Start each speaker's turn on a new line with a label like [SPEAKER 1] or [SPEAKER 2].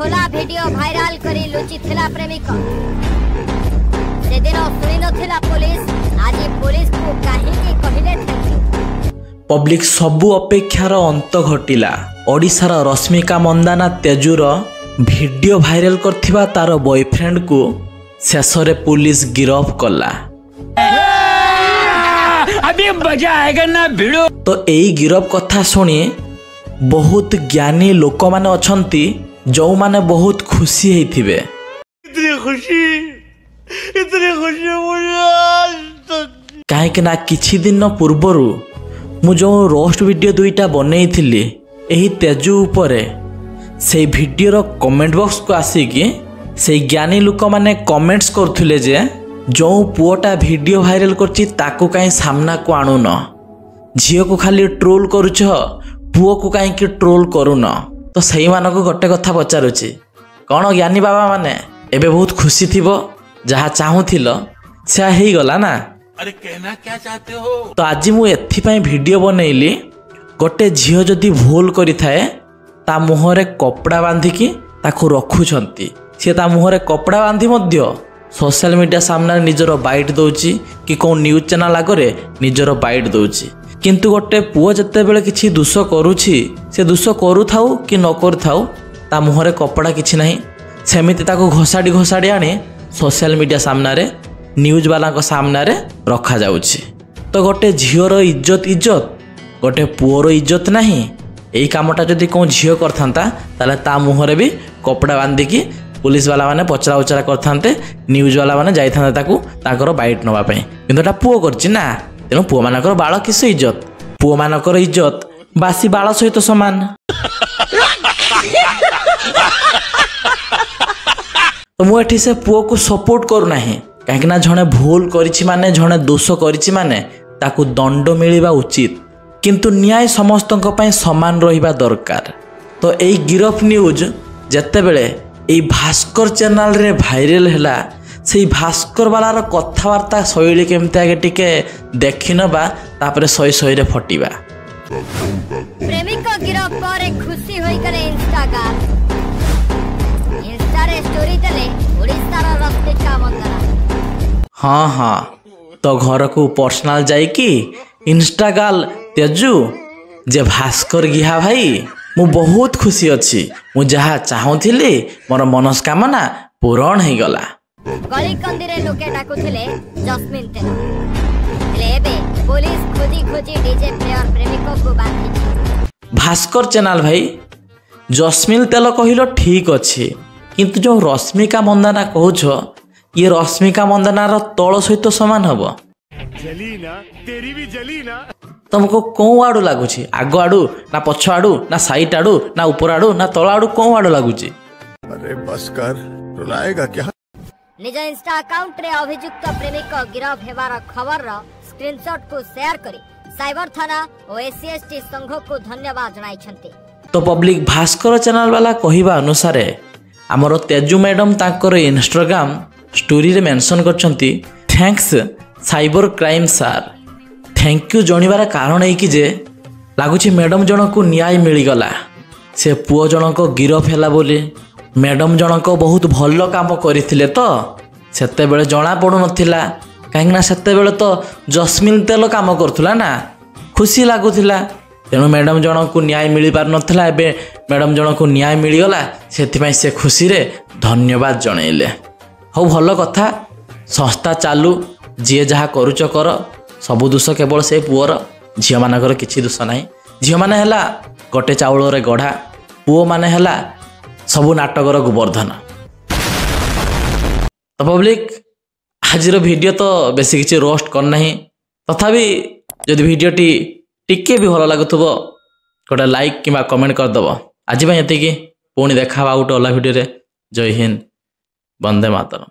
[SPEAKER 1] खोला video viral करी लुचि थिला प्रेमिक से दिन सुनी नथिला पुलिस आज पुलिस को काहे के कहिले थे
[SPEAKER 2] पब्लिक सबु अपेक्षार अंत घटिला। ओडिशार रश्मिका मंदाना तेजुर वीडियो भाइराल करथिबा तार बॉयफ्रेंड को शेष रे पुलिस गिरफ कला।
[SPEAKER 3] अभी मजा आएगा ना भिड़ो।
[SPEAKER 2] तो यही गिरफ कथा शुणी बहुत ज्ञानी लोक माने अछंती जो माने बहुत खुशी हेथिबे।
[SPEAKER 3] इतनी खुशी
[SPEAKER 2] काहे ना किछि दिन पूर्वरु मु जो रोस्ट वीडियो दुईटा बनै थिली एही तेजु उपरे से वीडियो रो कमेंट बॉक्स को आसिकी से ज्ञानी लोक माने कमेंट्स करथुले जे जो पुओटा वीडियो भाइराल करछि ताकू काई सामना को आणुन, झियो को खाली ट्रोल करूछ पुओ को काई कि ट्रोल करून। तो सही मानक गोटे कथा पचारुछि कौन ज्ञानी बाबा माने एबे बहुत खुशी थिबो जहा चाहूथिलो से हेई गला ना।
[SPEAKER 3] अरे कहना क्या चाहते हो?
[SPEAKER 2] तो आज मु एथि पई वीडियो बनैली गोटे झियो जदी भूल करि थाए ता मुहरे कपड़ा बांधिकी ताकू रखुछंती से ता मुहरे कपड़ा बांधि मध्य सोशल मीडिया सामने निजर बाइट दौची कि कौन न्यूज चैनल आगे निजर बाइट दौची। किंतु गोटे पुओ जते बेले किछि दोष करूछि से दोष करू थाउ कि न करू थाउ ता मुहरे कपड़ा किछि नाही सेमिति ताको घोसाडी घोसाडी आनी सोशल मीडिया सामने रे न्यूज वाला को सामने रे रखा जाउछि। तो गोटे झियोर इज्जत इज्जत गोटे पुओर इज्जत नाही। एई कामटा जदि कोन झियो करथांता ताले ता मुहरे भी कपड़ा बांधिकी पुलिस वाला माने पचरा उचरा करथांते न्यूज वाला माने जाइथांते ताकू ताकर बाइट नवा पई। किंतु एटा पुओ करछि ना तेनु पुओ मानकर बाळ किस इज्जत पुओ मानकर इज्जत बासी बाळ सहित समान। तो मु एठी से पुओ को सपोर्ट करू नाही काहे ना जणे भूल करिछि माने जणे दोष करिछि माने ताकू दंड मिलिबा उचित किंतु न्याय समस्तक पई समान रहिबा दरकार। तो एई गिरफ न्यूज जत्ते बेले एई भास्कर चैनल रे भाइराल हैला से भास्कर वालार कथावार्ता शैली केमते आगे टिके देखि नबा तापरे सही सही रे फटिबा।
[SPEAKER 1] प्रेमिक गिरफ पर खुशी होई करे इंस्टा रे स्टोरी देले ओडिसा रो रश्मिका मंदाना।
[SPEAKER 2] हाँ तो घर को पर्सनल जाई कि इंस्टाग्राम तेजु जे भास्कर गिहा भाई मु बहुत खुशी अच्छी मु जहा चाहूथिली मोर मनस्कामना पूरण हो गला।
[SPEAKER 1] गली कंदीरे लोके डाकुथिले जस्मिन तेल लेबे पुलिस खोजी खोजी डीजे प्लेयर प्रेमिको को बांधी।
[SPEAKER 2] भास्कर चैनल भाई जस्मिन तेल कहिलो ठीक अच्छी किंतु जो रश्मिका मंदाना कहूछ ये रश्मिका मंदाना रो तळ सहित समान हबो।
[SPEAKER 3] जली ना तेरी भी जली ना।
[SPEAKER 2] तुमको कौन आड़ू लगुच आग आड़ू ना पछ आड़ू ना साइट आड़ू ना ऊपर आड़ू ना तल आड़ू कौन आड़ू लगुच?
[SPEAKER 4] अरे बस कर रुलाएगा क्या?
[SPEAKER 1] निज इंस्टा अकाउंट रे अभियुक्त प्रेमिक गिरफ हेबार खबर रो स्क्रीनशॉट को शेयर करी साइबर थाना और एससीएसटी संघ को धन्यवाद जणाइछंती।
[SPEAKER 2] तो पब्लिक भास्कर चैनल वाला कहिबा अनुसार हमर तेजु मैडम ताकर इंस्टाग्राम स्टोरी रे मेंशन करछंती thanks cyber crime sir. Thank you जणिबार कारण है कि जे लगुच मैडम जनक न्याय मिलगला से पुओ जनक गिरफ हैला बोली मैडम जनक बहुत भल काम करथिले तो सेते बेले जना पडु नथिला काहेकि ना सेते बेले तो जस्मिन तेल काम करथुला ना खुशी लागुथिला तेणु मैडम जनक न्याय मिल पार नथिला एबे मैडम जनक न्याय मिलगला सेति से खुशी रे धन्यवाद जणैले। हो भल कथा संस्था चालू जी जहा करूच कर सबु दोष केवल से पुओर झील मानकर किसी दोष ना। झील माने हैला गोटे चाउल रे गढ़ा पुओ माने हैला सबु नाटकर गोवर्धन। तो पब्लिक आज वीडियो तो बेसी किसी रोस्ट करना तथापि जदि वीडियो टी भी भल लगुथबो गोटे लाइक किंबा कमेंट करदब। आज एतिकी पुणी देखा गोटे अला वीडियो रे। जय हिंद, वंदे मातरम।